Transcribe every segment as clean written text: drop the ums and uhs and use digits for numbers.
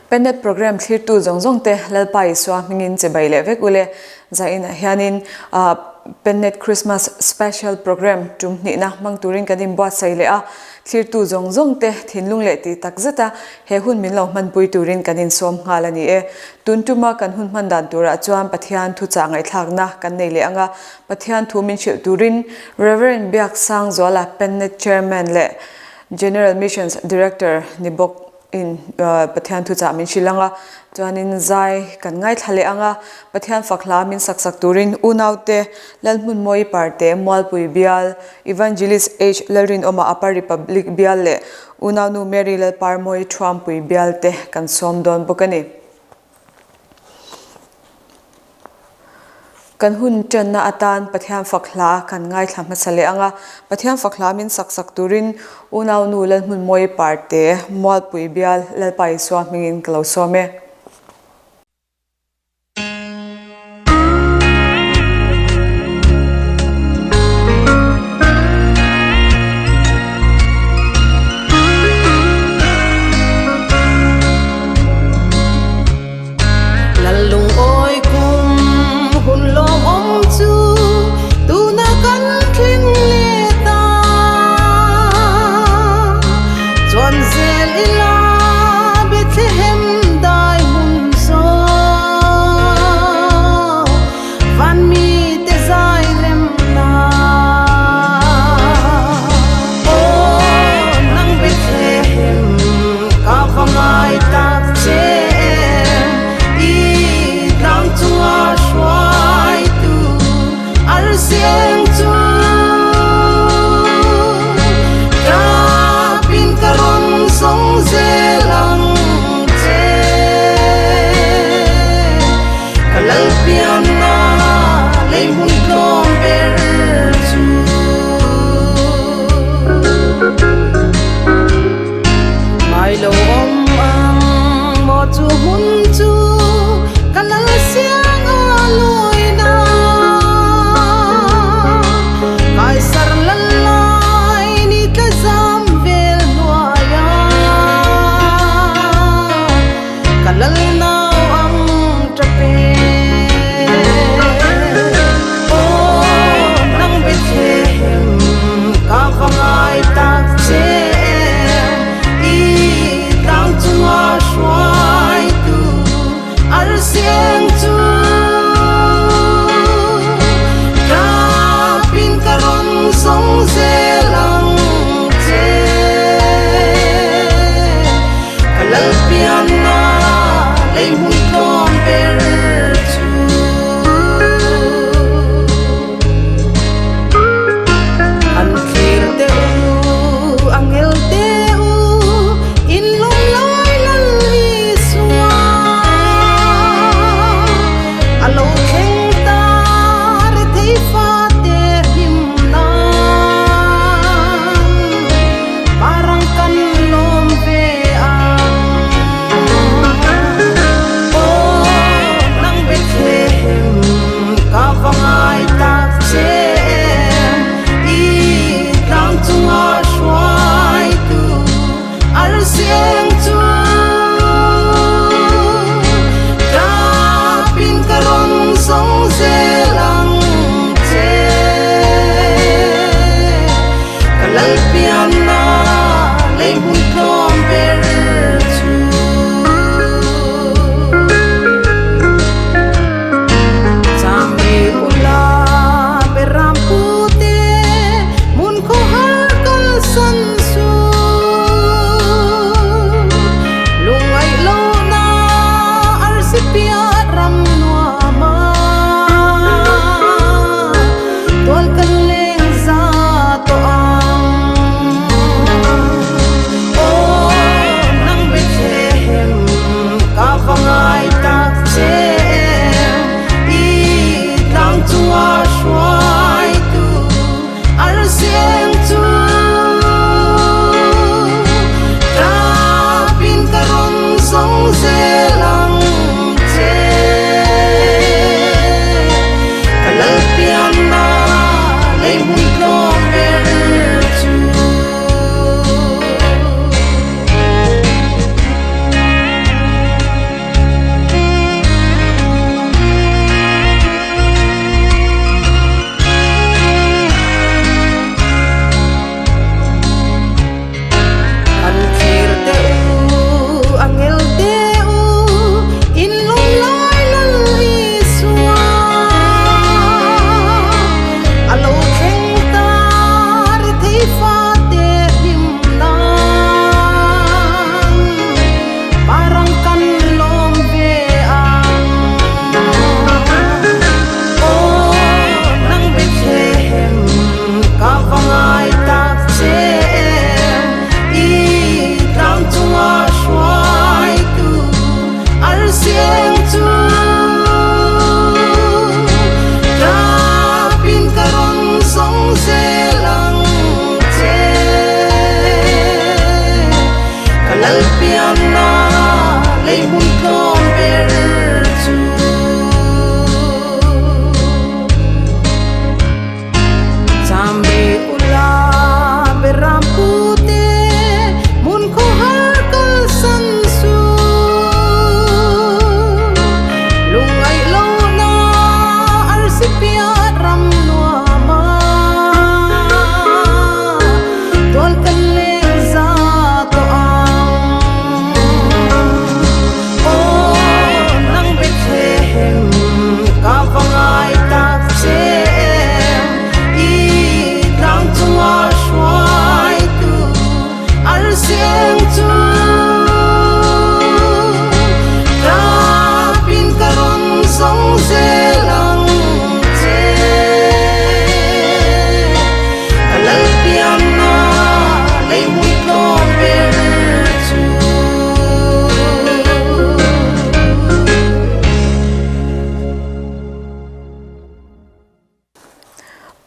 Pennet program clear tu zong te lalpai swa mingin che bai le vek ule zain hianin Pennet Christmas special program tum ni na mang turin kadim bwa sai le a clear tu zong te thinlung le ti takzata he hun min lo Mualpui turin kanin som ngalani e tuntuma kan hun man dan tura chuan pathian thu changai thlakna kan nei le anga pathian thu min chil turin Reverend Biaksangzuala Pennet chairman le General Missions Director Nibok in pathian thu cha min shilanga chuanin zai kan ngai thale anga pathian fakla min saksak turin unaute Lalhmunmawii Parte Mualpui Bial Evangelist H Lalrinawma Upper Republic Bial le unau Mary Lalparmawii Thuampui Bial te kan som don bokani kan hun chen na atan pathian fakla kan ngai thlam masale anga pathian fakla min saksak turin unau nu Lalhmunmawii Parte Mualpui Bial lalpai swa mingin kalo some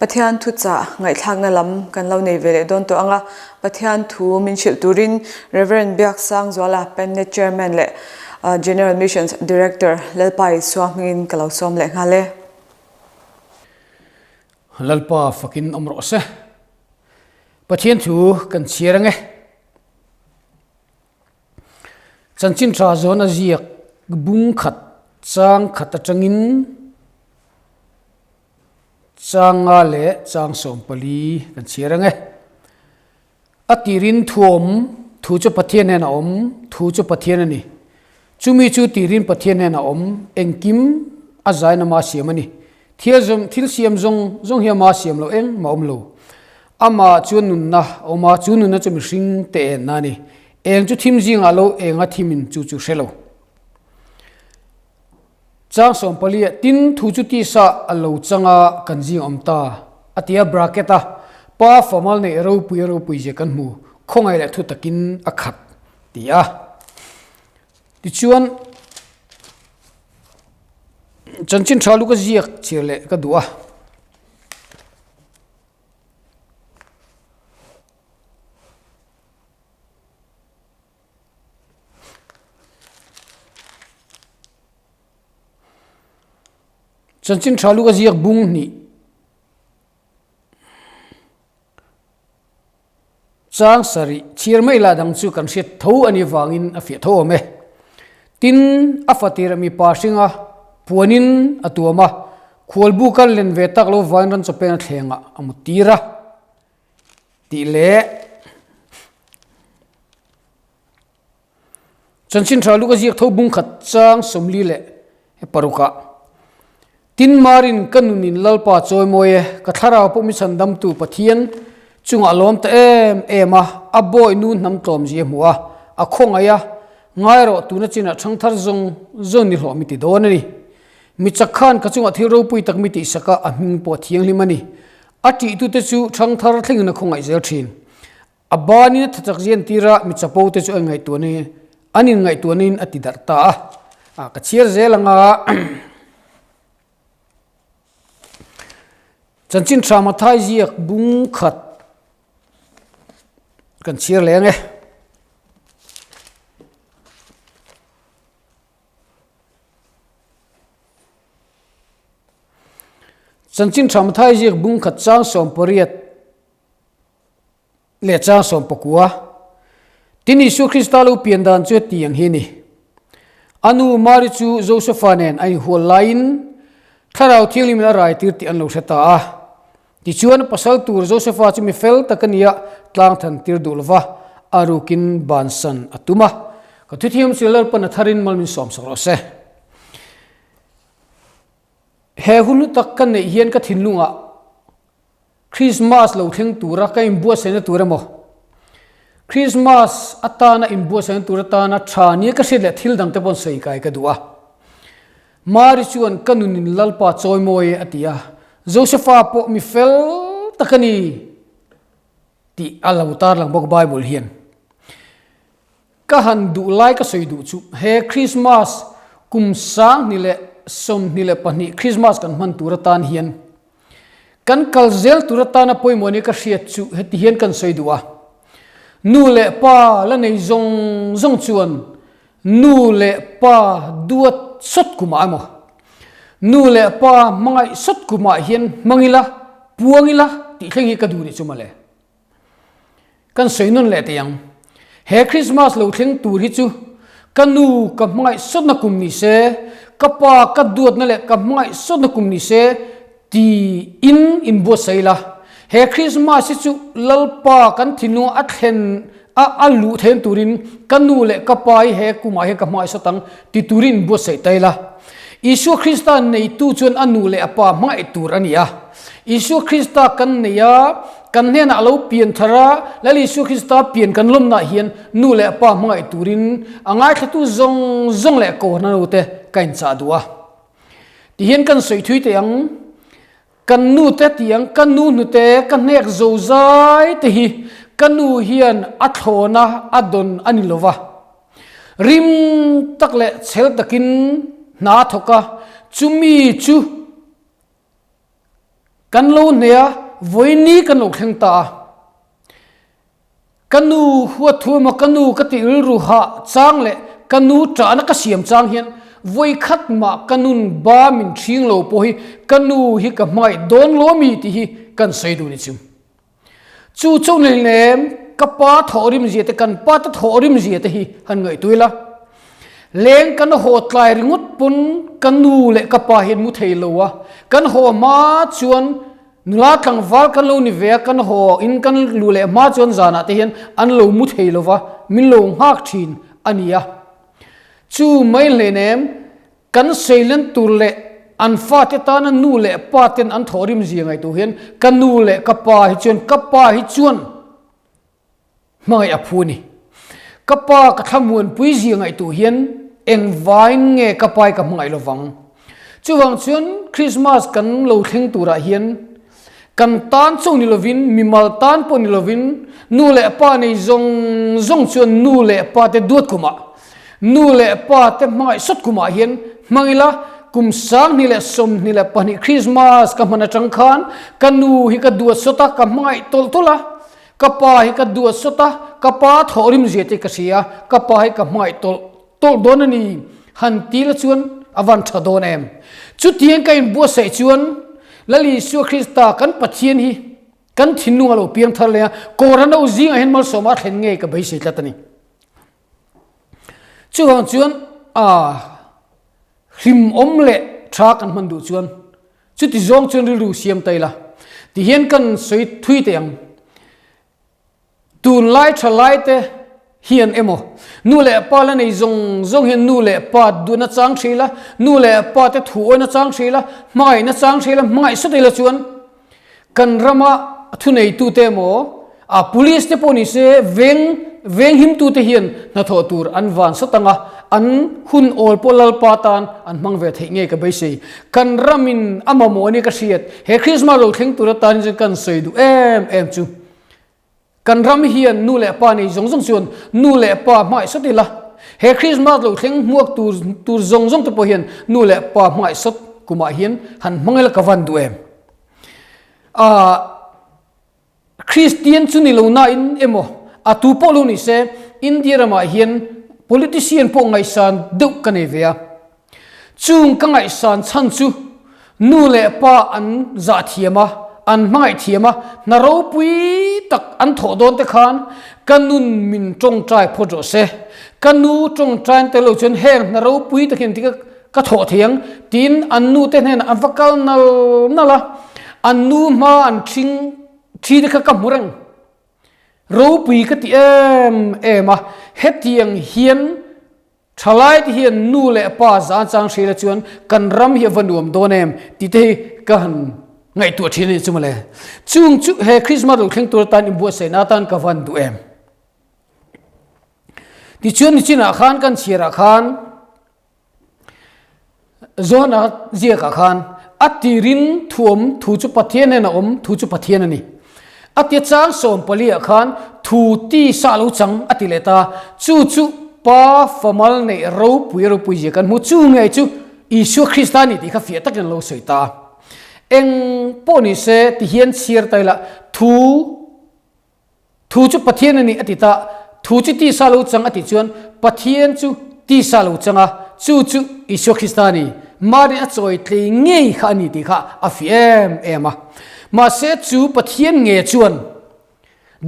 pathian thu cha ngai thlakna lam kan lo nei vele don to anga pathian thu min shil turin Reverend Biaksangzuala Pennet chairman le General Missions Director Lalpai swangin kalau som le ngale lalpa fakin omro se pathian thu kan chirange chanchin tra zona ziak bung khat chang khat atangin changa le chang som pali kan chirange atirin thuom thu chu pathian na om thu chu pathian ani chumi chu tirin pathian na om engkim azai na ma siamani thil siam zong hi ma siam lo eng ma om lo ama chunun na oma chunun na chumi hring te na ni eng chu thim jing alo enga thimin chu shelo chang som pali tin thu chu ti sa alo changa kan jing om ta atia bracketa pa formal ne ro pui je kan mu khongai la thu takin akhat tia ti chuan chanchin thalu ka ziak chirle ka duwa chanchin thalu ka ziak bung ni chang sari chirmai la dang chu kan hriat tho ani wangin a fia tho me tin afatir mi pashinga puanin atuama kholbu kal len ve tak lo vain ran chopen thlenga amutira ti le chanchin thalu ka ziak tho bung khat chang somli le e paruka tin marin kanunin lalpa choi moye ka thara po mi sandam tu pathian chunga lom ta ema aboi nu nam tom je muwa a khongaya ngairo tuna china thangthar zong ni hlo mi ti donani mi chakhan ka chunga thiro pui tak mi ti saka a hming po thiang limani ati tu te chu thangthar thling na khongai zel thin abani na thachak jen tira mi chapo te chu ngai tu ni anin ngai tu nin ati darta a ka chiar zelanga chanchin traumatized ziak bung khat kan chiar lenge chanchin traumatized ziak bung khat chang som poriat le chang som pakua tini su kristalo piandan chu tiang hini anu mari chu josephanen ai hol line tharau thilim la rai tir ti an lo theta a ti chuan pasal tur josepha chu mi fel takania tlang than tir dulwa arukin bansan atuma ka thithiam silar pan tharin malmin som soro se he hunu takkan ne hian ka thinlunga christmas lo theng tura ka imbu sena turamo christmas atana imbu sena turatana thani ka sele thil dang te pon sei kai ka duwa mari chuan kanunin lalpa choi moye atia josepha po mi fel takani ti alautar lang bok bible hian ka han du lai ka sei du chu he christmas kum sang ni le som ni le pani christmas kan man turatan hian kan kalzel turatana poi moni ka hriat chu heti hian kan sei duwa nu le pa la nei zong chuan nu le pa duat sot kuma amo nu le pa mangai sot kuma hian mangila puangila ti thengi ka duri chumale kan soinun le tiang he christmas lo theng tur hi chu kanu ka mangai sot na kum ni se kapa ka duat na le ka mangai sot na kum ni se ti in bo saila he christmas chu lalpa kan thinu athen alu then turin kanu le kapai he kuma he kamai sotang ti turin bo sei taila isu christian nei tu chun anu le apa mai tur ania isu christa kan neya kan hena alo pian thara lali isu christa pian kan lom na hian nu le apa mai turin angai thatu zong le ko na ute kain cha duwa ti hian kan soi thui te ang kan nu te tiang kan nu te kan nek zo zai te hi kanu hian athona adon anilova rim takle chel takin na thoka chumi chu kan lo nea voini kan lo theng ta kanu huwa thuma kanu kati ru ha chang le kanu tra na ka siam chang hian voi khat ma kanun ba min thing lo po hi kanu hi ka mai don lo mi ti hi kan sei du ni chu chu le lem ka pa thorim je te kan pa ta thorim je te hi han ngai tuila leng kan ho tlai ringut pun kanu le ka pa hin mu thei lo wa kan ho ma chuan nula thang wal kan lo ni ve kan ho in kan lu le ma chuan zana te hian an lo mu thei lo wa min lo ngak thin ania chu mai le nem kan seilen tur le an fa te ta na nu le pa ten an thorim ji ngai tu hian kan nu le ka pa hi chuan mai aphuni ka pa ka thamun pui ji ngai tu hian eng vain nge ka pai ka ngai lo wang chuwang chuan Christmas kan lo theng tura hian kan tan chung ni lovin mimal tan po ni lovin nu le pa nei zong chuan nu le pa te duat kuma nu le pa te mai sot kuma hian mangila kum sang ni le som ni le pani Christmas ka mana tang khan kanu hi ka duat sota ka mai tol tola ka pa hi ka duat sota ka pa thorim je te ka sia ka pa hi ka mai tol don ani han ti la chuan awan tha don em chu tiang ka in bo sai chuan lali su Krista kan pathian hi kan thinu alo piang thar le korano zinga hen mal soma thlen nge ka bai sei tlatani chuwang chuan hrim om le tha kan man du chuan chu ti zong chuan ru siam taila ti hian kan soi thui teang tun lai tha lai te hian emo nu le pa la nei zong hian nu le pa du na chang thila nu le pa te thu na chang thila mai na chang thila mai sa te la chuan kan rama thu nei tu te mo police te poni se veng him tu te hian na tho tur an van satanga an hun ol polal patan an mang ve thei nge ka bai sei kan ramin amamo ni ka siat he Christmas lo theng tur tan je kan sei du em chu kan ram hian nu le pa nei zong chuan nu le pa mai satila he Christmas lo theng muak tur zong te po hian nu le pa mai sat kuma hian han mangel ka van du em Christian chu ni lo na in emo atu polo ni se India rama hian politician po ngai san deuh ka nei vea chung ka ngai san chan chu nu le pa an za thiama an mai thiama na ro pui tak an tho don te khan kanun min tong trai phojo se kanu tong trai te lo chen heng na ro pui ta khin ti ka tho thiang tin an nu te nen an vakal nala an nu ma an thing thi de ka murang ro pui ka ti em hetiang hian thalai ti hian nu le pa za chang shela chuan kan ram hi vanuam donem ti te kan ngai tu thini chumale chung chu he Christmas lo theng tur tan imbu se na tan ka van du em ti chuan ni china khan kan chira khan zona zia ka khan atirin thuam thu chu pathian na thu chu pathian ani atia chang som polia khan thu ti sa lo chang atileta chu pa formal nei ro pui je kan mu chu ngai chu Isu Kristani ti kha fia takin lo soita eng poni se ti hian sir taila thu chu pathian ani atita thu chu ti sa lo chang ati chuan pathian chu ti sa lo changa chu Isu Kristani mari a choi tle ngei kha ani ti kha a fiem ema ma se chu pathian nge chuan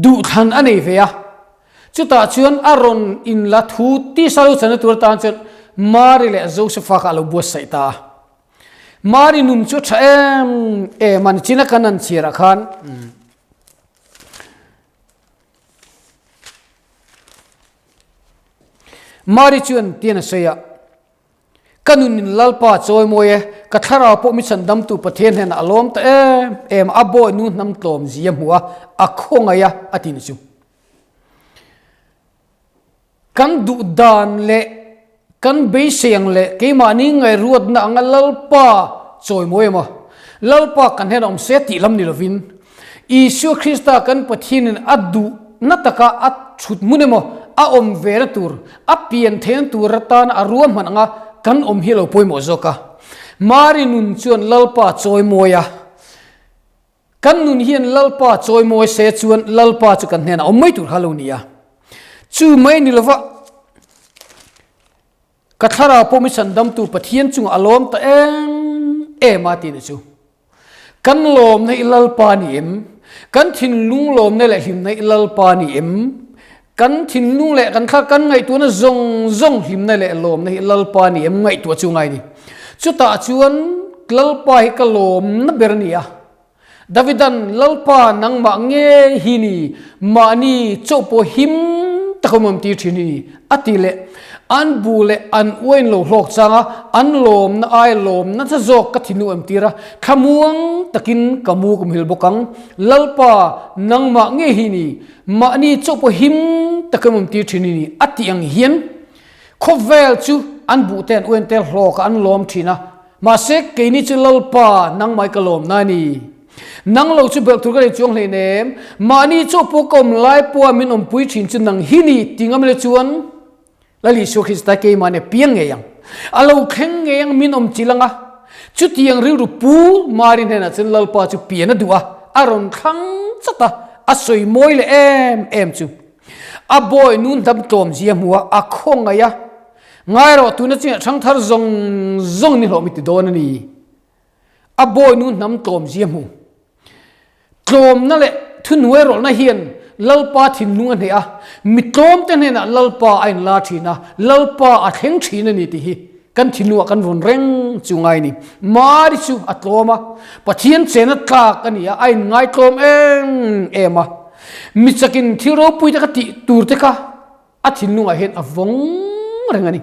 du than ani veya chu ta chuan aron in la thu ti sa lo chana tur tan chuan mari le Joseph ka lo bo saita mari num chu tha man china kanan chira khan mari chuan tiana seya kanun lalpa choi moye ka thara po mi chandam tu pathian hen alom ta abo nu nam tlom ziam huwa akhonga ya atin chu kan du dan le kan be seng le ke mani ngai ruat na ang lalpa choi moye ma lalpa kan hen om se ti lam ni lovin Isu Krista kan pathian adu nataka at chut munemo a om vera tur a pian then tur tan a ruam mananga kan om hilo poi mo zoka mari nun chuan lalpa choi moya kan nun hian lalpa choi moi se chuan lalpa chu kan hena omai tur halonia chu mai ni lova kathara pomi sandam tu pathian chung alom ta ma ti ni chu kan lom nei lalpa ni em kan thin lung lom nei le him nei lalpa ni em kan thin lung le kan kha kan ngai tu na zong him nei le lom nei lalpa ni em ngai tu chu ngai ni chu ta chuan lalpa hi ka lom na bernia Davidan lalpa nang ma nge hini mani chopo him takomam ti thini atile an bule an oin lo hlok changa an lom na ai lom na cha jok ka thinu am tira khamuang takin kamu kum hil bokang lalpa nang ma nge hini mani chopo him takomam ti thini atiang hian khovel chu an bu ten oin tel hlok an lom thina ma se ke ni chu lalpa nang mai ka lom na ni nang lo chu bel tur ka chuang hle nem mani chu pokom lai po min pui thin chu nang hini tingam le chuan lali su khista ke mane piang nge yang alo kheng nge yang min chilanga chu tiang ri ru pu mari ne na chen lalpa chu piana duwa aron khang chata asoi moi le em chu a boy nun dam tom zia muwa a khong aya ngai ro tu na chi thang thar zong ni lo mi ti don ni a boy nun nam tom zia mu tlom na le thun we ro na hian lalpa thin lunga ne a mi tlom te ne na lalpa ain la thina lalpa a theng thina ni ti hi kan thinu kan von reng chungai ni mari chu atloma pathian chena tla kan ya ai ngai tlom ema mi chakin thiro pui ta ti tur te ka a thin lunga hen avong rengani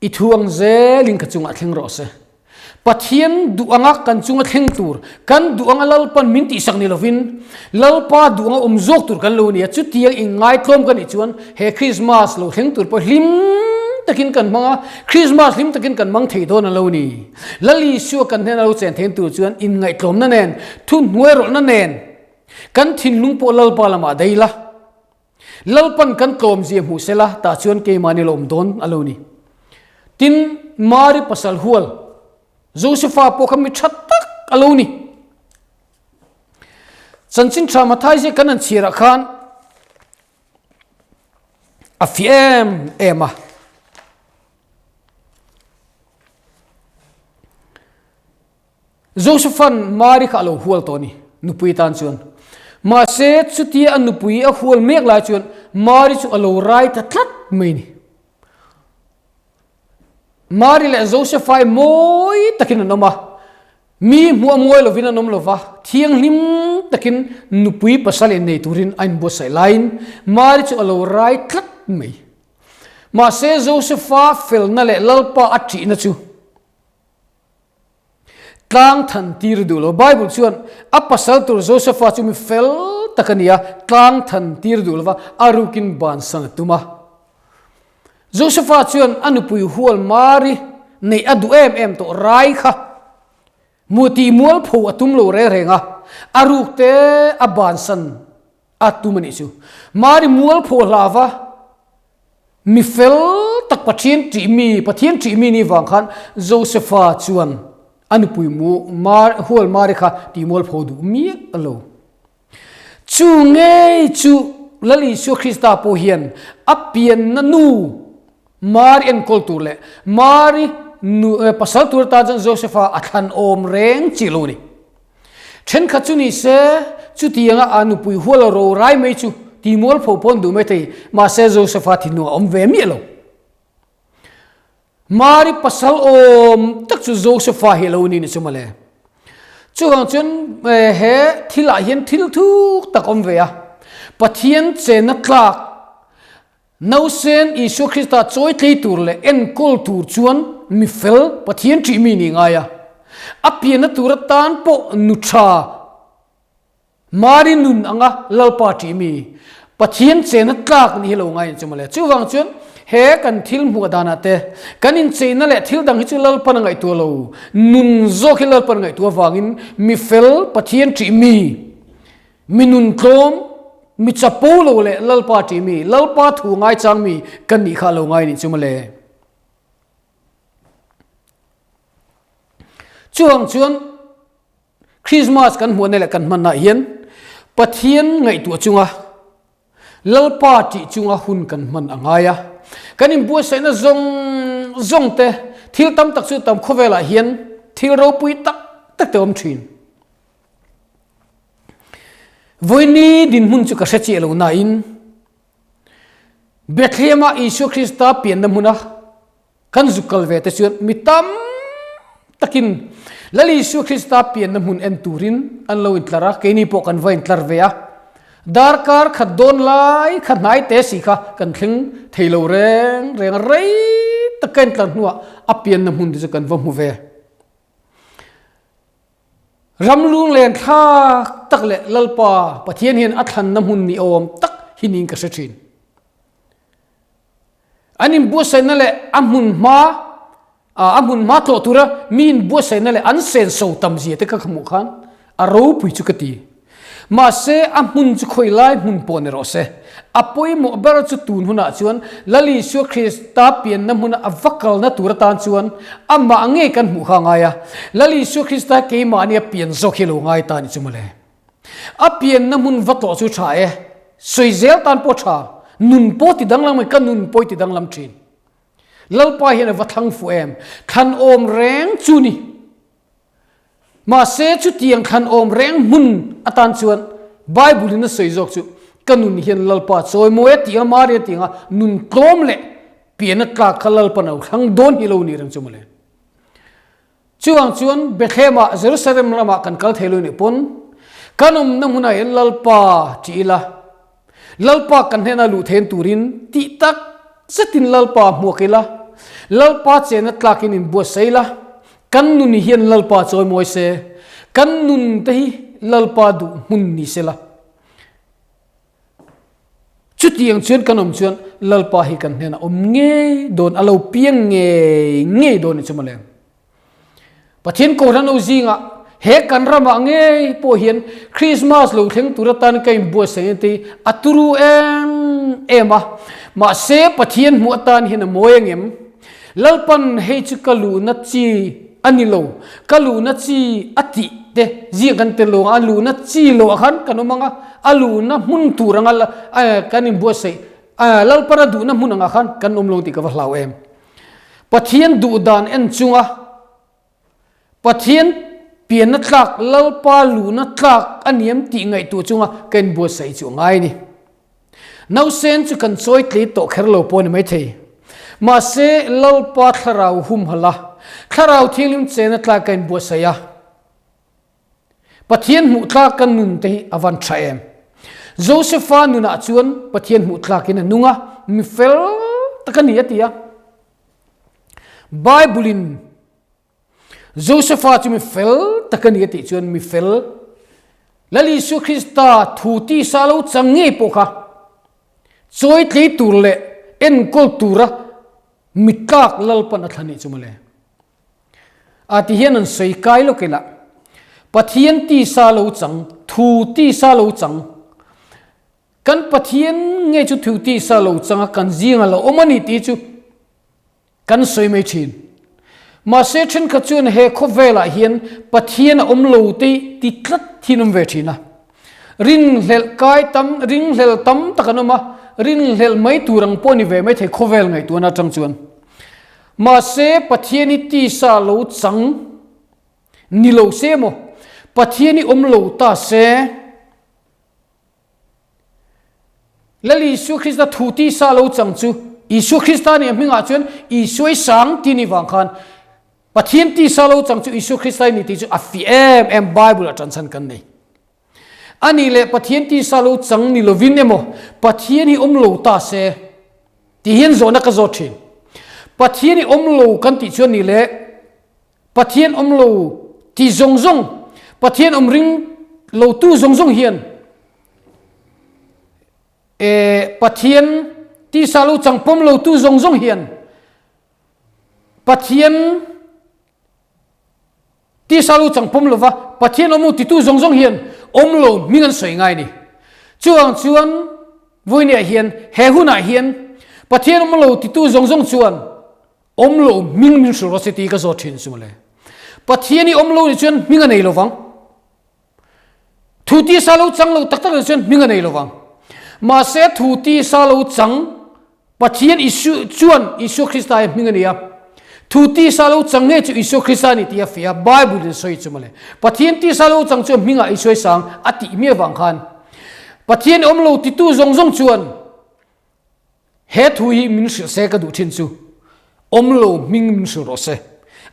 i thuang ze ling ka chunga thleng ro se pathian duanga kan chunga thleng tur kan duanga lalpan min ti sak ni lovin lalpa duanga omjok tur kan lo ni chu tiang ingai tlom kan i chuan he Christmas lo thleng tur po hlim takin kan manga Christmas hlim takin kan mang thei don lo ni lali su kan hen lo chen then tur chuan in ngai tlom na nen thun nuai ro na nen kan thin lung po lalpa lama deila lalpan kan tlom ji mu sela ta chuan ke mani lom don alo ni tin mari pasal hual Josepha po kami thattak aloni chanchin traumatizing kanan chira khan afiem ema Josephan mari khalo hual toni nupui tan chuan ma se chuti an nupui a hual mek la chuan mari chu alo rai ta thlat mai ni mari le Josephai moi takin noma mi mu moi lovina nom lova thiang lim takin nupui pasal en nei turin ain bo sai line mari chu alo rai thlat mai ma se Josepha fel na le lalpa athi na chu tlang than tir du lo Bible chuan a pasal tur Josepha chu mi fel takania tlang than tir du lova arukin ban sang tuma Josepha chuan anupui hual mari nei adu em to rai kha muti mual pho atum lo re renga aruk te abansan atumani chu mari mual pho lava mi fel tak pathian ti mi ni wang khan Josepha chuan anupui mu mar hual mari kha ti mual pho du mi alo chu nge chu lali su Krista po hian apian na nu mari en kultur le mari pasal tur ta jan Josepha athan om reng chiloni then khachuni se chu tianga anupui hual ro rai mai chu timol pho pon du mai thei ma se Josepha thinu om ve mi lo mari pasal om tak chu Josepha heloni ni chumale chu hang chun he thila hian thil thuk tak om ve a pathian chena tlak nausen Isu Krista choi tlei tur le en kol tur chuan mi fel pathian tri mi ni ngaya apiana turatan po nucha mari nun anga lalpa tri mi pathian chena tlak ni lo ngai chumale chuwang chuan he kan thil mu dana te kanin chena le thil dang hi chu lalpa ngai tu lo nun zo khil lalpa ngai tu wangin mi fel pathian tri mi minun klom mi chapo lo le lalpa ti mi lalpa thu ngai chang mi kan ni kha lo ngai ni chumale chuang chuan Christmas kan hmuan le kan man na hian pathian ngai tu chunga lalpa chi chunga hun kan man angaya kanin bua sai na zong te thil tam tak chu tam khovela hian thil ro pui tak tak te om thin voini din mun chu ka hrechi lo na in Bethlehema Isu Christa pian nam huna kan zukal ve te chuan mitam takin lali Isu Christa pian nam hun en turin an lo intlara keini po kan vain tlar ve a darkar khat don lai khat nai te si kha kan thling theilo reng rei taken tlar nuwa apian nam hun chu kan vam hu ve ramlung len tha tak le lalpa pathian hian athan nam hun ni om tak hining ka sechin anin bu sai na le amun ma to tura min bu sai na le an sen so tam ji te ka khamu khan aro pui chu kati ma se amun chu khoi lai mun pon ro se apoi mo ber chu tun huna chuan lali su Christa pian na mun avakal na tur tan chuan amma ange kan mu kha nga ya lali su Christa ke ma ni pian zo khilo ngai ta ni chumale a pian na mun vato chu tha e soizel tan po tha nun po ti danglam kan nun po ti danglam thin lalpa hian va thang fu em khan om reng chu ni ma se chu tiang khan om reng mun atan chuan bible na soizok chu kanun hian lalpa choi moe ti amare tinga nun klom le pian tla khalal panau thang don hi lo ni rang chumale chuan Bethlehema Jerusalem lama kan kal thelo ni pon kanum namuna hian lalpa chila lalpa kan hena lu then turin ti tak satin lalpa muakila lalpa chena tlakin in bo seila kan nun hian lalpa choi moise kan nun te hi lalpa du mun ni sela chutiang chuan kanom chuan lalpa hi kan hena nge don alo piang nge don ni chumale pathian ko ran o zinga he kan rama nge po hian Christmas lo theng turatan kai bo sengti aturu ema ma se pathian mu atan hin moyengem lalpan he chu kalu na chi anilo kalu na chi ati te ji kan te lo alu na chi lo khan kanomanga alu na mun turanga kanin bo se lalpara du na munanga khan kan omlo ti ka hlau em pathian du dan en chunga pathian pian na tlak lalpa lu na tlak aniam ti ngai tu chunga ken bo sai chu ngai ni nau sen chu kan choi tli to kherlo pon mai thei ma se lalpa tharau hum hala tharau thilim chen tlak ken bo sai ya pathian mu tlak kan nun te avan thaem Josepha nuna chuan pathian mu tlak in nunga mi fel takani atia bible Josepha chu mi fel takani ati chuan mi fel lali su Christa thuti salo change pokaha choi tli turle en kultura mitlak lalpan athani chumale ati hian an sei kai lo kela pathian ti salo chang thuti salo chang kan pathian nge chu thuti salo changa kan jinga lo omani ti chu kan soi mai thin ma se chen kha chun he khovela hian pathian omlo ti tlat thinum ve thina rin hlel kai tam ring hlel tam takanoma rin hlel mai turang poni ve mai the khovel ngai tu na tang chuan ma se pathiani ti sa lo chang ni lo se mo pathiani omlo ta se lali Isu Christa thuti sa lo chang chu Isu Christa ni minga chuan Isui sang ti ni wang khan pathian ti salo chang chu Isu Christa ni ti chu afi em bible athan san kan nei ani le pathian ti salo chang ni lovin emo pathian hi omlo ta se ti hian zona ka zo thin pathian hi omlo kan ti chuan ni le pathian omlo ti zong pathian omring lo tu zong hian pathian ti salo chang pom lo tu zong hian pathian ti salu chang pom lova pathian omu ti tu zong hian omlo mingan soi ngai ni chuan voinia hian he huna hian pathian omlo ti tu zong chuan omlo min surosity ka zo thin sumale pathiani omlo ni chuan minga nei lovang thu ti sa lo chang lo tak tak le chen minga nei lo wang ma se thu ti sa lo chang pathian isu chuan isu Christai minga nei a thu ti sa lo chang nge chu isu Christiani ti a fia Bible in soi chu male pathian ti sa lo chang chu minga isoi sang ati mi wang khan pathian om lo ti tu zong zong chuan he thu hi min se ka du thin chu om lo ming min su ro se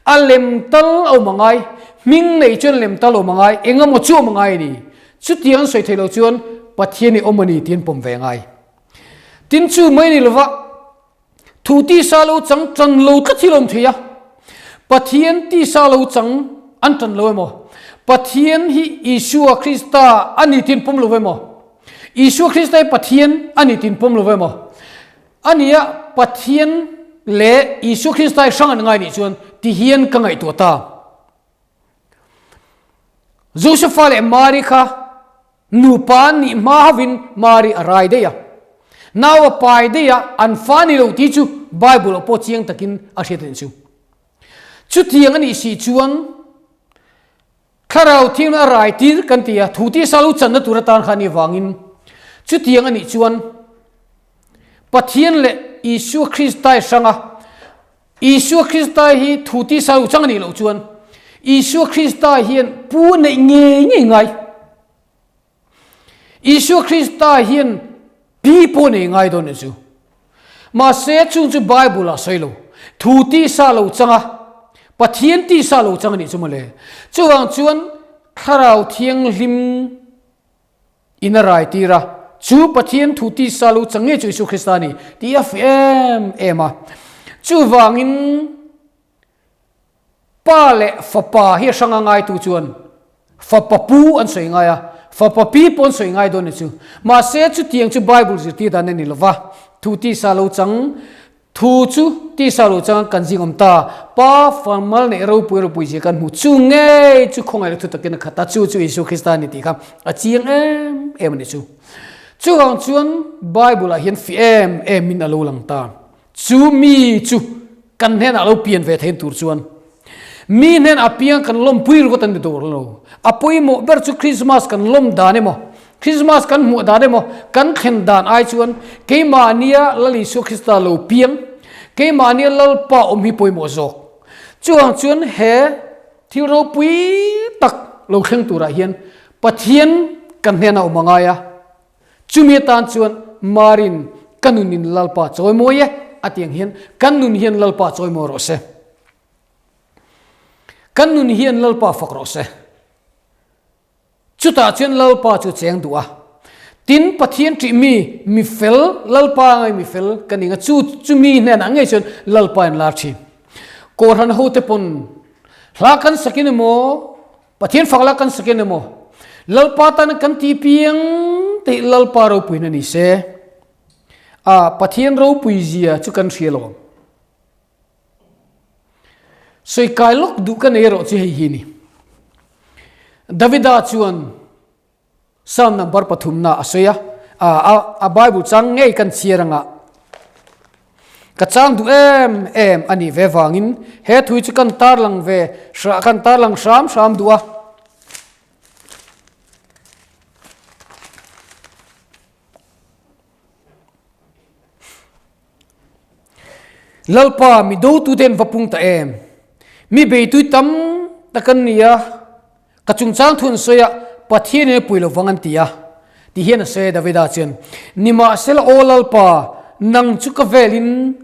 alem tal au mangai ming nei chuan lem tal au mangai engam mo chu mangai ni chu tiang soi thelo chuan pathian ni omani tin pom ve ngai tin chu mai ni lova thu ti sa lo chang chan lo ka thilom thia pathian ti sa lo chang an tan lo mo pathian hi Isua Krista ani tin pom lo ve mo Isua Krista pathian ani tin pom lo ve mo ania pathian le Isua Krista sang an ngai ni chuan ti hian ka ngai to ta Joseph le Mary kha nu pan ni Mahavin Mary arai de ya naw pai de ya an fani lo ti chu Bible po chiang takin a hretin chu tiang ani si chuan kharau thing arai ti kan tia thu ti salu chan na turatan khani wangin chu tiang ani chuan pathian le Isu Christai sanga Isu Christai hi thu ti salu chang ni lo chuan Isu Christai hian pu nei nge ngai Isu Christai hian pi po nei ngai don chu ma se chung chu Bible a soilo thu ti sa lo changa pathian ti sa lo chang ni chu male chuang chuan kharau thiang lim inarai tira chu pathian thu ti sa lo change chu Isu Christani ti fm ema chu wangin pa le fa pa hi sanga ngai tu chuan fa pa pu an soi ngai a fa pa pi pon soi ngai don chu ma se chu tiang chu Bible ji ti dan ni lova thu ti sa lo chang thu chu ti sa lo chang kan jingom ta pa formal ne ro pui je kan mu chu nge chu khongai thu takin khata chu Isu Christani ti kham a chiang em ni chu chuang chuan Bible a hian fi em min alo lang ta chu mi chu kan hen alo pian ve thein tur chuan mi nen apiang kan lom pui ro tan dor lo apoi mo ber chu Christmas kan lom dane mo Christmas kan mu dane mo kan khen dan ai chuan ke mania lali Isu Christa lo piang ke mania lal pa om hi poi mo zok chuang chuan he thil ro pui tak lo khleng tura hian pathian kan hena o mangaya chumi tan chuan marin kanunin lalpa choi moye atiang hian kanun hian lalpa choi mo ro se kanun hian lalpa fak ro se chuta chen lalpa chu cheng duwa tin pathian ti mi fel lalpa ngai mi fel kaninga chu mi nen angai chen lalpa en lar thi korhan hote pon lakan sakin mo pathian fakla kan sakin mo lalpa tan kan ti piang te lalpa ro puina ni se a pathian ro pui zia chu kan hrialo soi kailok du kan ero chi hi ni Davida chuan Psalm number pathumna asoya a Bible chang ngei kan chiranga ka chang du em ani ve wangin he thui chu kan tar lang ve shra kan tar lang sham duwa lalpa mi do tu den vapung ta em mi be tu tam takan nia kachung chang thun soya pathian e puilo wangan tia ti hian se Davida chen nima sel olalpa nang chu ka velin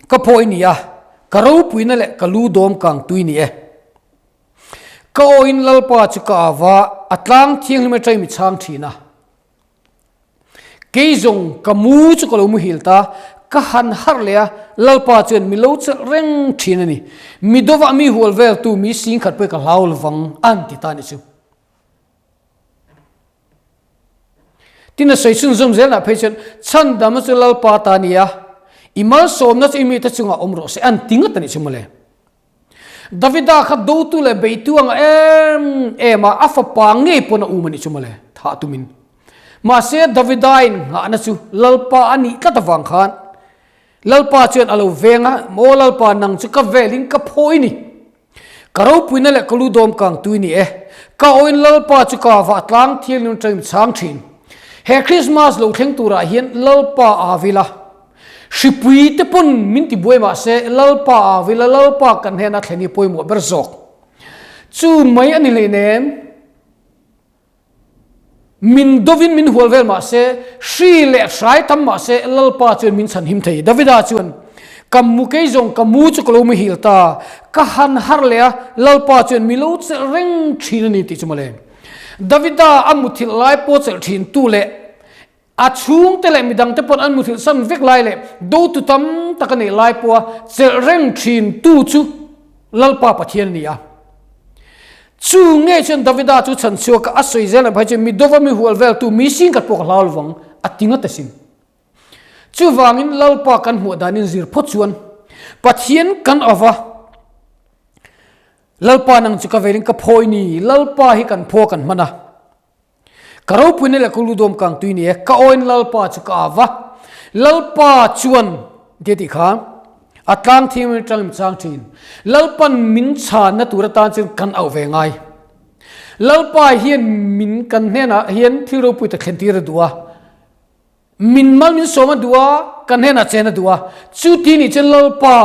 ka poinia karo puina le kalu dom kang tuini e ka oin lalpa chu ka wa atlang thiang me trai mi chang thina keizong kamu chu ko mu hilta ka han har le lalpa chen mi lo chel reng thina ni mi dova mi hol vel tu mi sing khat pe ka laul wang an ti ta ni chu tina sei sun zum zel na phechen chan dam chu lalpa ta nia imal som na imi ta chunga omro se an tinga tani chumale Davida kha do tu le be tu ang ema afa pa nge pona umani chumale tha tumin ma se Davidain nga na chu lalpa ani ka tawang khan lalpa chen alo venga mo lalpa nang chu ka velin ka phoi ni karo puina le kalu dom kang tuini ka oin lalpa chu ka wa tlang thil nun trim chang thin he Christmas lo thleng tura hian lalpa avila shipui te pon min ti boima se lalpa avila lalpa kan hena thleni poimo berzok chu mai ani le nem min dovin min hualvel ma se shri le shrai tam ma se lalpa chuan min chan him thei davida chuan kamu ke jong kamu chu klo mi hilta ka han har le lalpa chuan milo che reng thin ni ti chumale davida amuthil lai po chel thin tu le a chung te le midang te pon an muthil san vek lai le do tu tam takani lai po chel reng thin tu chu lalpa pathian ni a chu nge chen davida chu chan chu ka asoi zel bhai che mi dova mi hual vel tu mi sing kat pok lalwang atinga tasin chu wangin lalpa kan hu danin zir pho chuan pathian kan ava lalpa nang chu ka velin ka phoi ni lalpa hi kan pho kan mana karo puine la kuludom kang tuini ka oin lalpa chu ka ava lalpa chuan de ti kha atlang thim tang chang thin lalpan min cha na turatan chin kan au ve ngai lalpa hian min kan hena hian thiro pui ta khentir duwa min mal min soma duwa kan hena chena duwa chu ti ni chen lalpa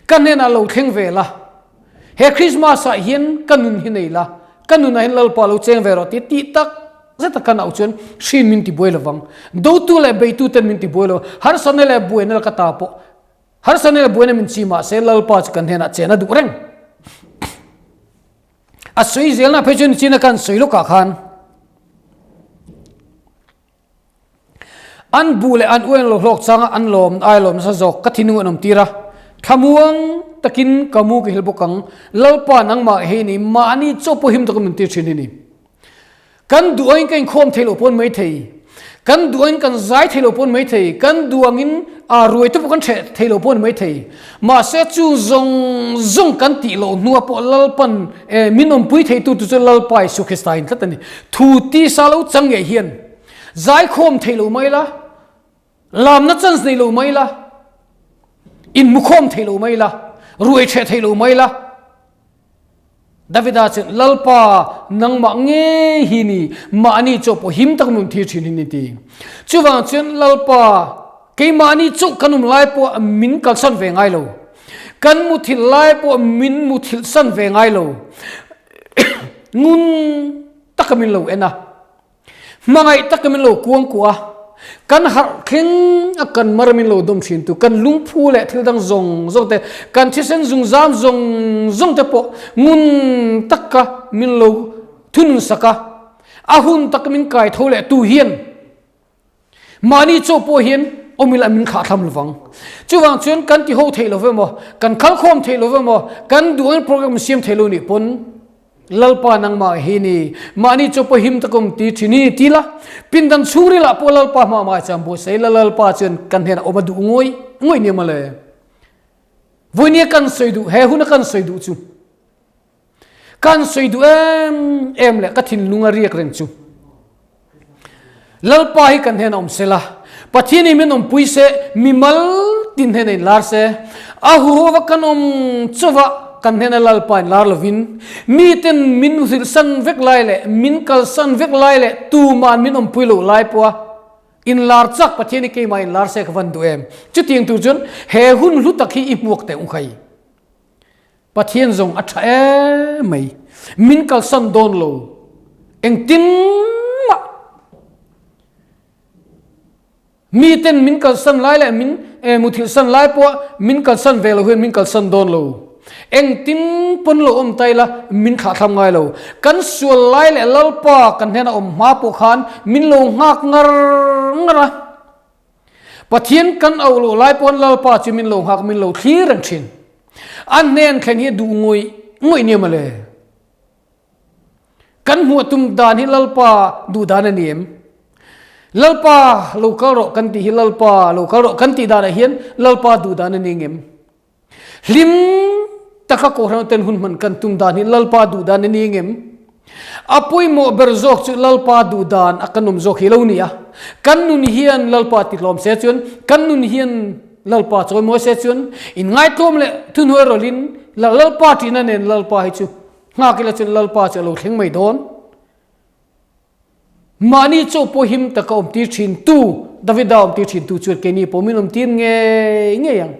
kan hena lo theng vela he Christmas a hian kanun hi nei la kanun a hin lalpa lo cheng ve ro ti tak zeta kan au chen shin min ti boilawang do tu le be tu ten min ti boilo har sanele buenel ka ta po har sanele buene min chi ma se lalpa ch kan hena chena du reng a sui zelna phechun china kan soilo ka khan an bule an uen lo hlok changa an lom ai lom sa jok ka thinu anom tira thamuang takin kamu ke hilbokang lalpa nangma he ni ma ani chopo him takum ti thini ni kan duoin kan khom thelo pon mai thei kan duoin kan zai thelo pon mai thei kan duangin a ruai tu kan thelo pon mai thei ma se chu zong kan ti lo nuwa po lalpan minom pui thei tu tu lalpai sukhestain tlatani thu ti salo change hian zai khom thelo mai la lam na chans nei lo mai la in mukhom thelo mai la ruai the thelo mai la davida chen lalpa nangma nge hini ma ani chopo him tak mun thi thin ni ti chuwang chen lalpa ke mani chu kanum lai po min kal san ve ngai lo kan mu thil lai po min mu thil san ve ngai lo ngun takamin lo ena mangai takamin lo kuang kwa kan har kheng akan maramin lo dom thin tu kan lungphu le thil dang zong te kan thisen zung zam zong te po ngun takka min lo thun saka ahun takmin kai thole tu hian mani cho po hian omila min kha tham lawang chuwang chuan kan ti ho theilo ve mo kan khal khom theilo ve mo kan duan program siam theilo ni pon lalpa nangma he ni mani cho po him takum ti thini tila pindan churi la po lalpa ma chambo sei lalpa chen kan hena obadu ngoi ni male voinia kan soidu he huna kan soidu chu kan soidu em le ka thin lunga riak reng chu lalpa hi kan hena sela pathini min pui se mimal tin hena lar se ahu wa kanom chuwa kan hena lalpa lar lovin mi ten min sil san vek lai le min kal san vek lai le tu man min pui lo lai po in lar chak pathini ke mai lar se khwan du em chu ting tu chun he hun lu tak hi ipuk te khai pathian zong atha mai min kal san don lo eng tin ma mi ten min kal san lai le min muthil san lai po min kal san ve lo hen min kal san don lo eng tin pon lo taila min kha tham ngai lo kan sual lai le lalpa kan hena ma po khan min lo ngak ngara pathian kan au lo lai pon lalpa chi min lo hak min lo thlir ang thin an nen khen hi du ngoi ni male kan mu tum dan hi lalpa du dan anem lalpa lokal ro kan ti hi lalpa lokal ro kan ti dan hian lalpa du dan aningem lim taka ko ran ten hun man kan tum dan hi lalpa du dan aningem apoi mo berzok chu lalpa du dan akanum zok hi lo nia kan nun hian lalpa ti lom se chun kan nun hian lalpa choi mo se chun in ngai tom le thun hoi rolin lalpa ti na nen lalpa hi chu nga kila chu lalpa chu lo thleng mai don mani chu po him ta ka om ti thin tu david da om ti thin tu chu ke ni po min om tin nge yang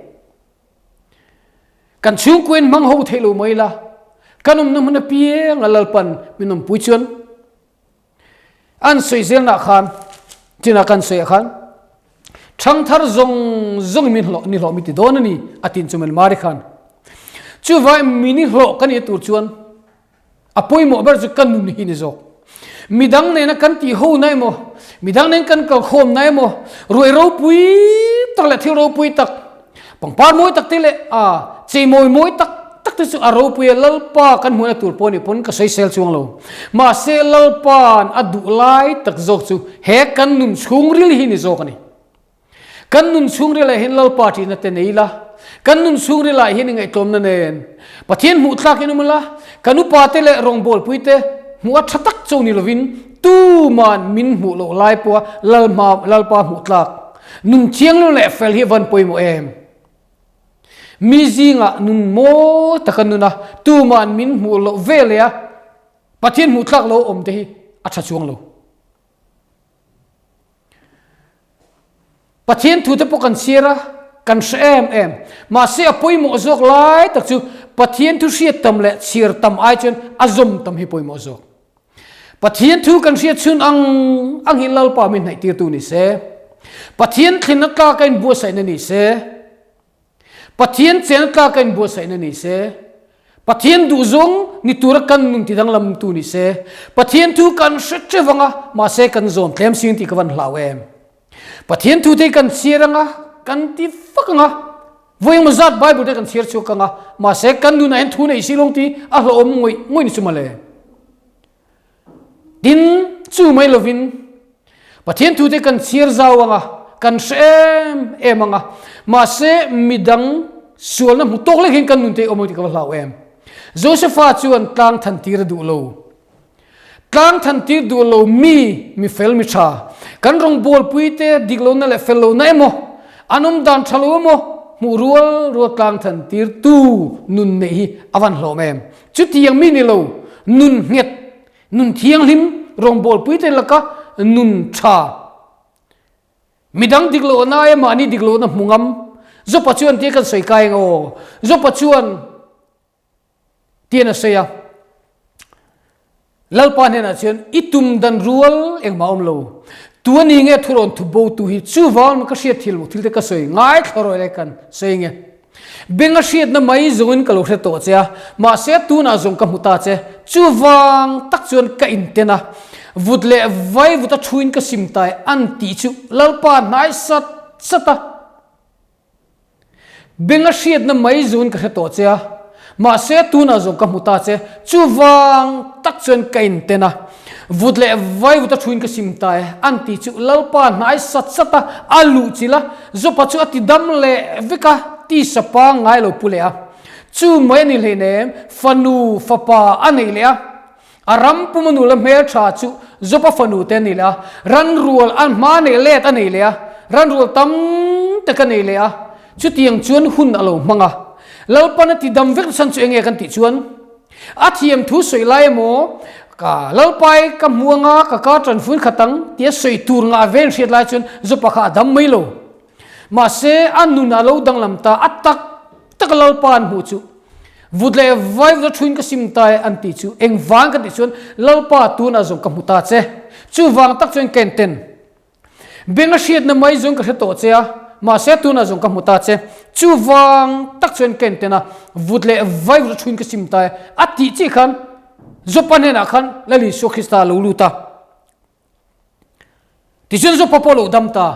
kan chung quên mang ho thelo mai la kanum na mana pie ngalalpan minom puichon an soizel na khan tina kan soi khan thang thar zong min hlo ni hlo mi ti don ani atin chumel mari khan chu vai mini hlo kan e tur chuan apoi mo ber chu kan nun hi ni zo midang ne na kan ti ho nai mo midang ne kan ka khom nai mo roi ro pui tak la thil ro pui tak pangpar moi tak tile chei moi tak tak tu aro pui lalpa kan huna tur poni pon ka sei sel chuang lo ma se lalpan adu lai tak zok chu he kan nun chung ril hi ni zok ani kan nun chung ril hin lalpa ti na te nei la kan nun chung ril hi ni ngai tom na nen pathian mu tla ke numla kanu pa te le rong bol pui te mu thatak chau ni lovin tu man min mu lo lai po lalpa mu tlak nun chiang lo le fel hi van poi mo em mi zinga nun mo takanuna tu man min mu lo velea pathian mu thlak lo om te hi atha chuang lo pathian thu te pokan sira kan em ma se apoi mo zok lai tak chu pathian thu sia tam le sir tam ai chen azom tam hi poi mo zok pathian thu kan sia chun ang hilal pa min nai tir tu ni se pathian thlina ka kain bu sai na ni se pathian chen ka kan bo sai na ni se pathian du zong ni tur kan nun ti dang lam tu ni se pathian thu kan che wanga ma se kan zon tlem sing ti kawan hlawem pathian thu te kan siranga kan ti fakanga voing mazat bible te kan sir chu kanga ma se kan nu na en thu nei silong ti a hlo om ngoi ni chumale din chu mai lovin pathian thu te kan sir zawanga kan em anga ma se midang sual na mutok le hin kan nun te omoti ka hlaw em josepha chuan tlang than tir du lo tlang than tir du lo mi fel mi tha kan rong bol pui te diglo na le fel lo na emo anum dan thalo mo mu rual tlang than tir tu nun nei awan hlom em chu tiang mi ni lo nun nget nun thiang lim rong bol pui te laka nun tha midang diglo na e mani diglo na mungam zo pachuan te kan soi kai ngo zo pachuan tiena seya lalpa ne na chen itum dan rual eng maom lo tuani nge thuron thu bo tu hi chu wal ma ka sia thil mu thil te ka soi ngai thloroi le kan sei nge benga siat na mai zongin ka lo hre to cha ma se tu na zong ka muta che chu wang tak chuan ka intena vudle vai vuta thuin ka simtai an ti chu lalpa nai sata benga siat na mai zun ka to cha ma se tu na zong ka muta che chu wang tak chuan ka intena vudle vai vuta thuin ka simtai an ti chu lalpa nai sata alu chila zo pa chu ati dam le vika ti sapa ngai lo pulea chu mai ni le ne fanu fapa anei le aram pumanu la mer tha chu zopa fanu te ni la ran rual an ma ne let anei le ran rual tam te ka nei le chu tiang chuan hun alo manga lalpana ti dam vek san chu enge kan ti chuan athiam thu soi lai mo ka lalpai ka muanga ka tran fun khatang tia soi tur nga ven riat lai chuan zopa kha dam mai lo ma se anu na lo dang lam ta atak tak lalpan hu chu vudle vai the twin ka simtai anti chu eng wang ka ti chuan lalpa tu na zong ka muta che chu wang tak chuan kenten benga shiat na mai zong ka to che ma se tu na zong ka muta che chu wang tak chuan kentena vudle vai the twin ka simtai ati chi khan zopane na khan lali so khista lo luta ti chuan zo popolo damta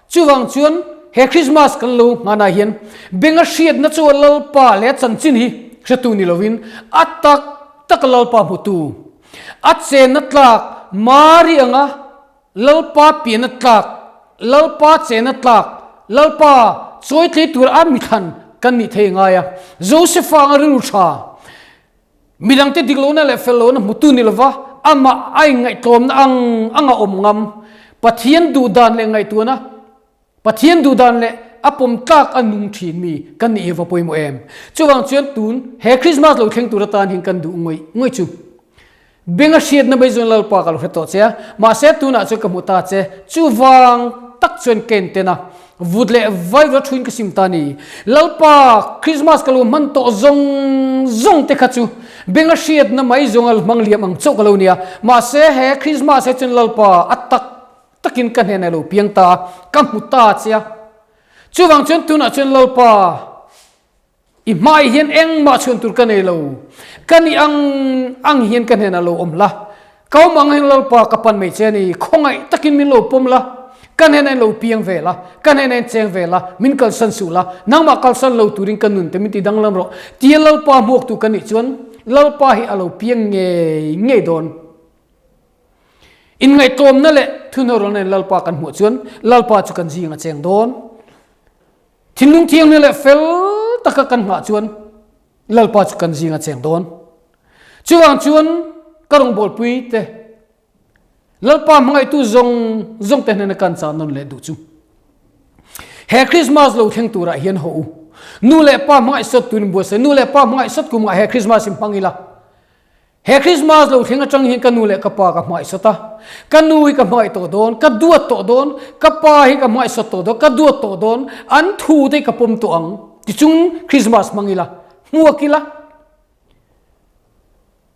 chu wang chuan he Christmas kan lo ngana hian benga shiat na chu lalpa le chanchin hi khatu ni lovin atak tak lalpa mutu atse na tlak mari anga lalpa pi na tlak lalpa che na tlak lalpa choi tle tur a mi khan kan ni thei nga ya joseph ang ru tha midang te diglo na le fello na mutu ni lova ama ai ngai tom na anga om ngam pathian du dan le ngai tu na pathian du dan le apom tak anung thin mi kan ni eva poimo em chuwang chuan tun he Christmas lo theng tur tan hin kan du ngoi chu benga shiat na bai zon lalpa kal hreto che ma se tuna chu kamuta che chuwang tak chuan ken tena vudle vai va thuin ka sim tani lalpa Christmas kalu man to zong te khachu benga shiat na mai zongal mangliam ang chokalo nia ma se he Christmas he chun lalpa atak takin kan hena lo piang ta kamuta chia chuwang chuan tuna chuan lalpa i mai hian eng ma chuan tur kan ei lo kani ang hian kan hena lo omla kau mang hen lalpa kapan mei che ni khongai takin min lo pomla kan hena lo piang vela kan hena cheng vela min kal san su la nangma kal san lo turing kan nun te min ti dang lam ro ti lalpa mok tu kan ni chuan lalpa hi alo piang nge don in ngai tom na le thunoro ne lalpa kan mu chuan lalpa chu kan jinga cheng don thinung thiang ne le fel taka kan nga chuan lalpa chu kan jinga cheng don chuwang chuan karong bol pui te lalpa mangai tu zong te ne kan cha non le du chu he Christmas lo theng tura hian ho nu le pa mangai sot tun bo se nu le pa mangai sot kum he Christmas sim pangila he Christmas lo thenga chang hi kanu le ka pa ka mai sota kanu hi ka mai to don ka duat to don ka pa hi ka mai sot to do ka duat to don an thu te ka pom to ang ti chung Christmas mangila muakila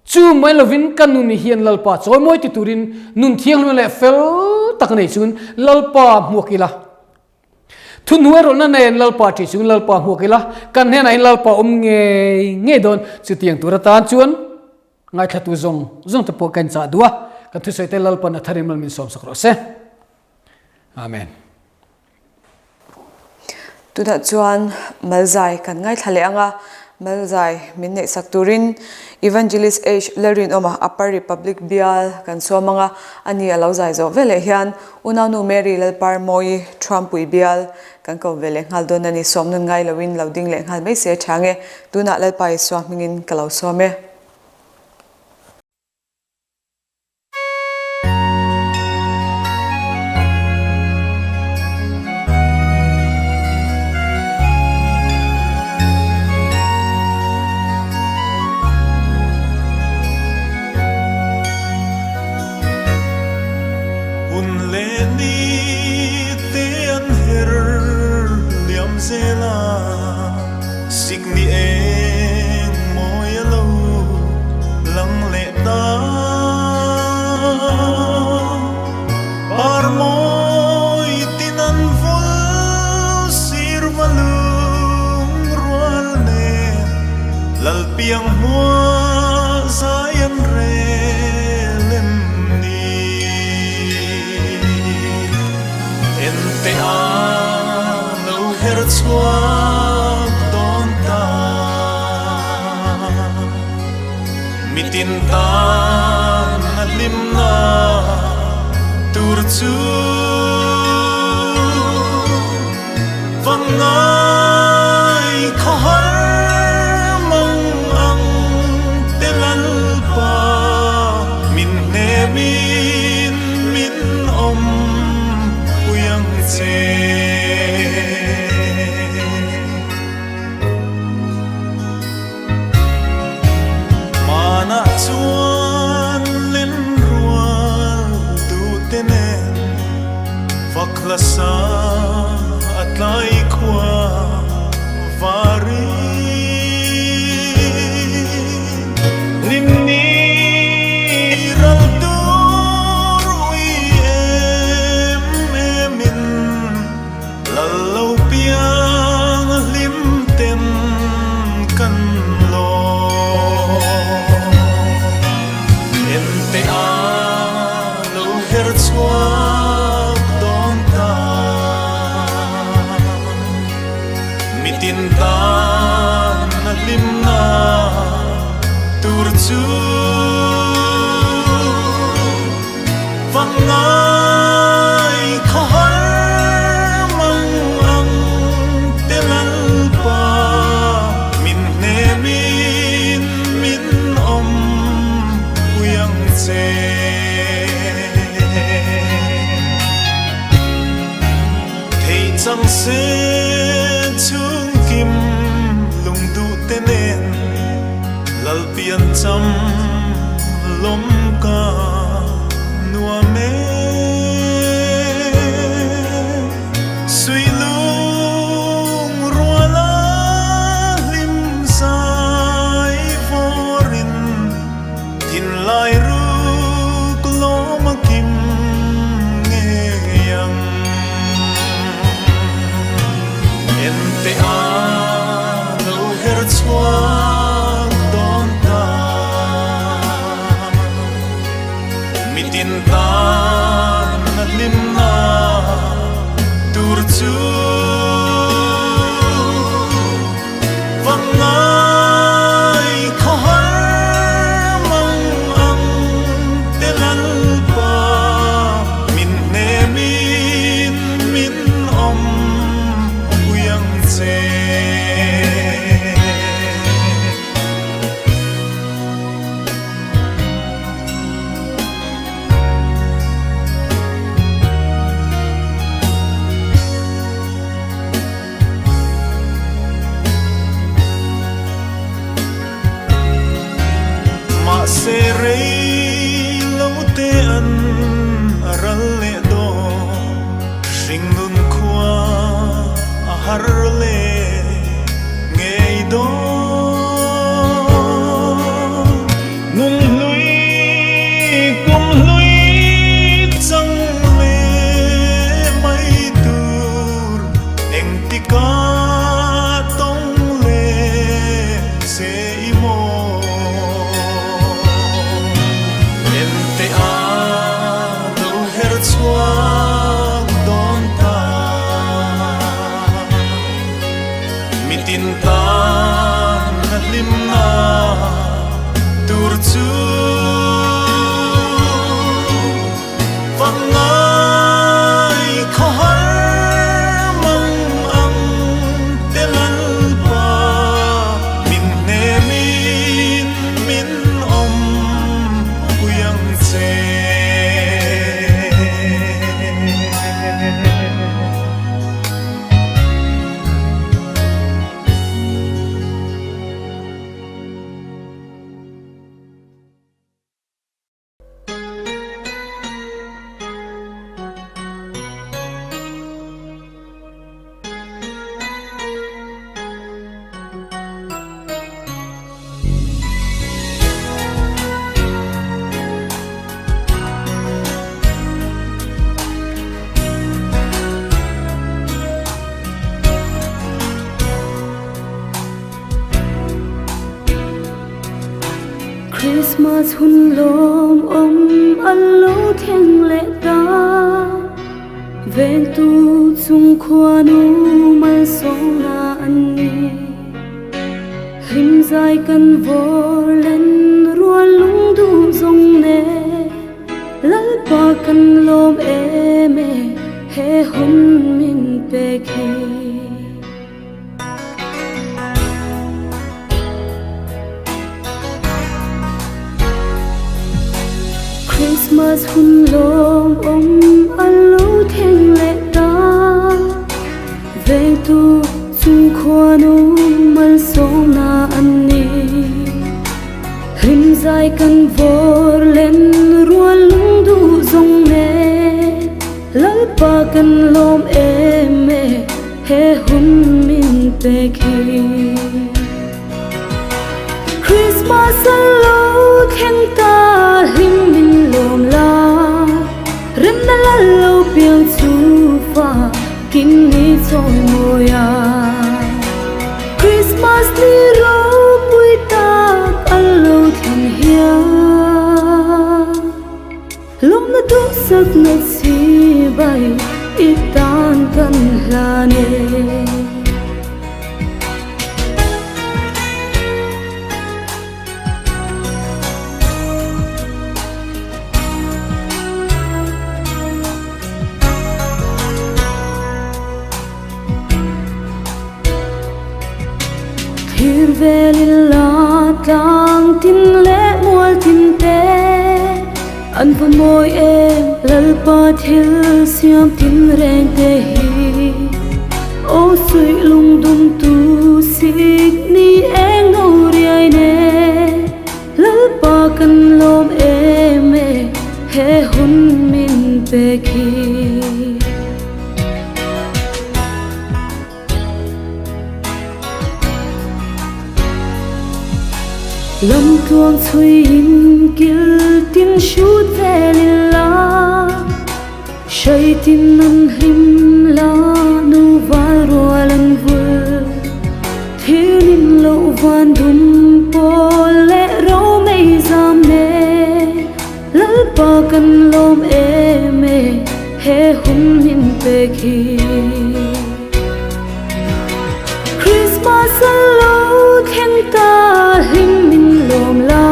chu mai lovin kanu ni hian lalpa choi moi ti turin nun thiang le fel tak nei chun lalpa muakila thu nuero na nen lalpa ti chung lalpa muakila kan he nai lalpa nge don chu tiang turatan chuan ngai thatu zong te po kan cha dua ka thu soi te lalpa na tharim mal min som sakro se amen tuna chuan malzai kan ngai thale anga malzai min nei sakturin evangelist age Lalrinawma upper republic Bial kan somanga ani alauzai zo vele hian unanu Mary Lalparmawii Thuampui Bial kan ko vele ngaldon ani somnun ngai lawin loading le ngal mai se thange tuna lalpai swa mingin kalau some Signi eng moya lo lang le ta parmoy tinan vol sir malung rual ne lalpiang mua sayan re lem ni ente a no her chua mitintan limna turchu vangai khar mang ang telalpa min nemin min om uyang che na chuan len rual du tenen vaklasa atlai khwa vari nimni ral dur ui emin lallo piang lim ten kan lo mitintan limna turchu vangai khar mang ang telalpa min nemin min om uyang che chang se lim na tur chu vang ngai khar mang ang telan pa min ne min om uyang che se rei lâu te an aral le do ring nun khua a har le ngei do nun lui kum lui chang le mai tur eng tika tong le se imo tin tan lim na tur chu vang ngai khar mang ang telan pa min ne min om uyang che Christmas hun lom alo thiang lệ ta ven tu chung khoa nu mal song na an ni him zai kan vor len rua lung du zong ne lalpa kan lom eme he hun min pe khi Christmas hun lom alo thiang lệ ta về tu chung khoa nu mal song na an ni him zai kan vor len rua lung du zong ne lalpa kan lom eme he hun min pe khi Christmas alo thiang ta him min lom la rem na la lo piang chu fa kin ni choi moya Christmas ni ro pui ta alo thiang hia lom na tu sak na si bai itan kan la ne Hir velila tang tin le mual tin te an va moi em lalpa thil siam tin reng te hi o sui lung dum tu sik ni eng no riai ne lalpa kan lom eme he hun min pe khi lâm tuang chui in kil tin shoot ve la shai tin nan him la nu vai roalan vul thilin lo van dum po le ro mei zam ne lalpa kan lom hi Christmas alo Khiangte him min lom la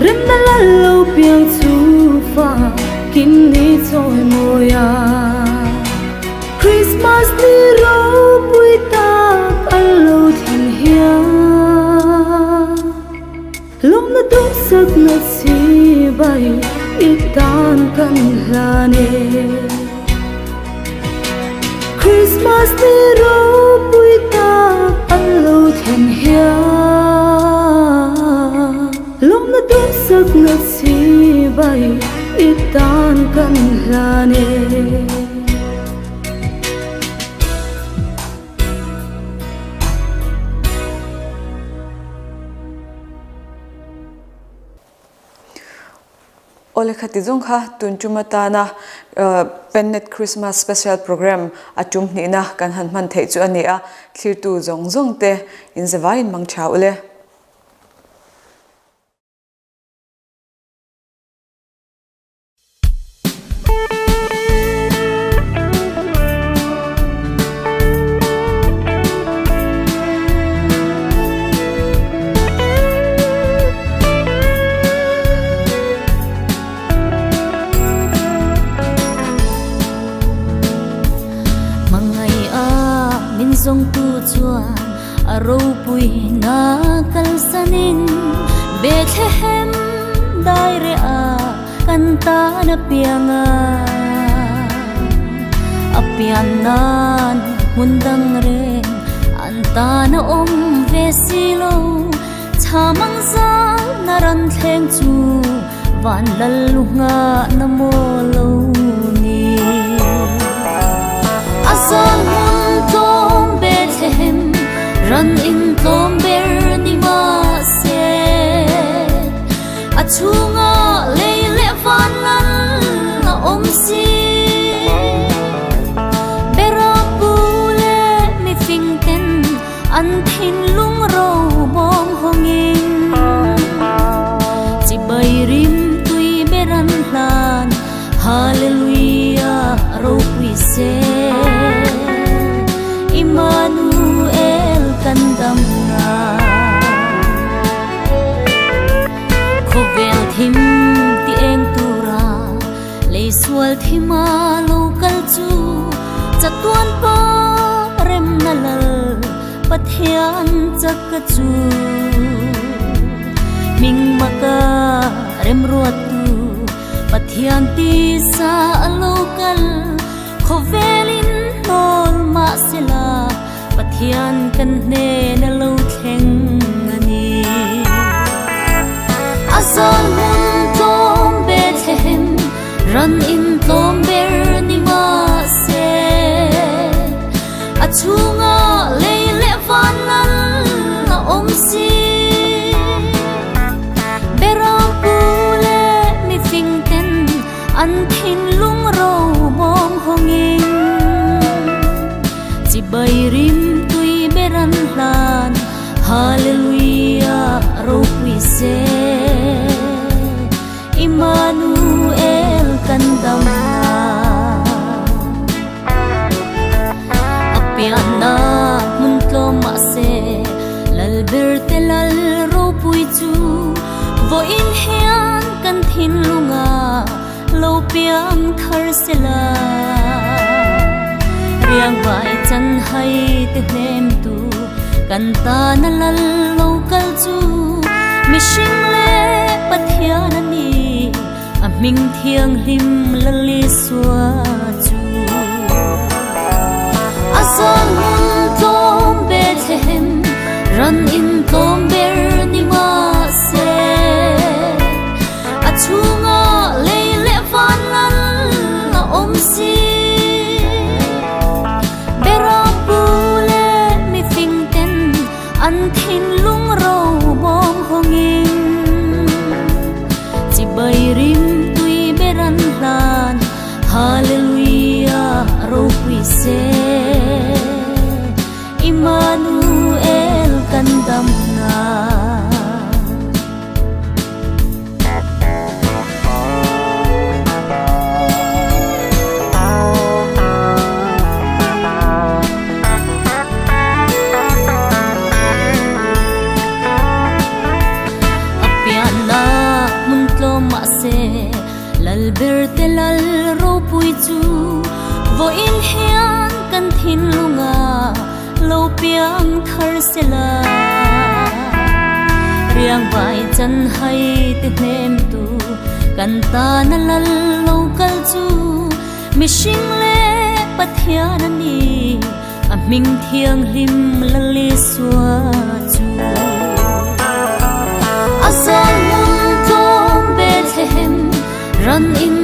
rem na la lo piang chu fa kin ni choi moya Christmas ni ro pui ta alo thin hia lom na tu sak na si bai itan kan lane Christmas ni ro pui ta alo thin hia lom na tu sak na si bai itan kan lane Ole khati zong kha tunchumata na Pennet Christmas special program atum ni na kan han man thei chu ani a thlir tu zong zong te in zewain mang tha ule Zong tu chuan Lalpui na kalsanin Bethlehem dai re a kanta na pianga apian nan mundang re anta na om vesilo chamang za naran thleng chu van lalunga na molo ni asal Run in tomber ni ma se achunga leile van la om si bera pule mi fingten an thin lung ro bom hongin chi bai rim tui beran hlan hallelujah ro pi se kandam na khovel thim ti eng tura leisual thima local chu chatuan pa rem nalal pathian chak chu ming maka rem ruat tu pathian ti sa local khovelin hol ma sela pathian kan ne na lo thleng ani asal mun tom Bethlehem run in tomber ni ma se achunga leile van la om si bera pule mi fingten an thin lung ro bom hongin chi bai rim beran hlan hallelujah ro pi se Emmanuel kandam na apian na muntlo ma se lalberte lal ro pui chu vo in hian kan thin lunga lo piang thar sela riang vai chan hai te nem tu kan ta na lal local chu mishing le pathian ani a ming thiang lim lali swa chu asal mun tom Bethlehem run in tomber ni ma se achunga leile van la om si an thin lung ro bom hongin chi bai rim tui beran hlan hallelujah ro pi se Emmanuel kandam na ber te lal ro pui chu vo in hian kan thin lunga lo piang thar sela riang vai chan hai te hnem tu kan ta na lal lo kal chu mishing le pathian ani a ming thiang lim lali suwa chu azan mum tom Bethlehem ran in